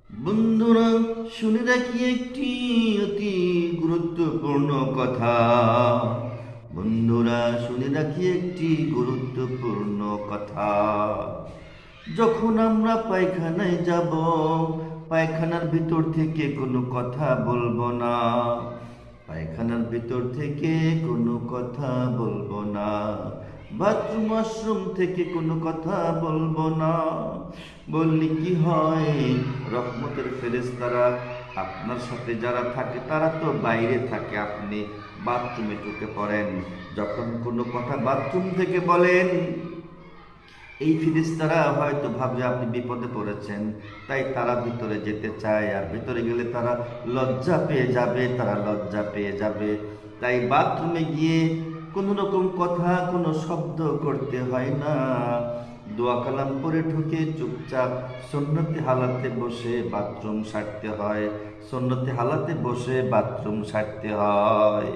বন্ধুরা, শুনে রাখি একটি অতি গুরুত্বপূর্ণ কথা। বন্ধুরা, শুনে রাখি একটি গুরুত্বপূর্ণ কথা। যখন আমরা পায়খানায় যাব, পায়খানার ভিতর থেকে কোনো কথা বলবো না। পায়খানার ভিতর থেকে কোনো কথা বলবো না। বাথরুম ওয়াশরুম থেকে কোনো কথা বলবো না। বললে কি হয়, রহমতের ফেরেশতারা আপনার সাথে যারা থাকে তারা তো বাইরে থাকে, আপনি বাথরুমে ঢুকে পড়েন। যখন কোনো কথা বাথরুম থেকে বলেন, এই ফেরেশতারা হয়তো ভাবে আপনি বিপদে পড়েছেন, তাই তারা ভিতরে যেতে চায়। আর ভিতরে গেলে তারা লজ্জা পেয়ে যাবে, তাই বাথরুমে গিয়ে কোনো রকম কথা, কোনো শব্দ করতে হয় না। দোয়া কালাম পরে ঢুকে চুপচাপ সুন্নতি হালাতে বসে বাথরুম সারতে হয়। সুন্নতি হালাতে বসে বাথরুম সারতে হয়।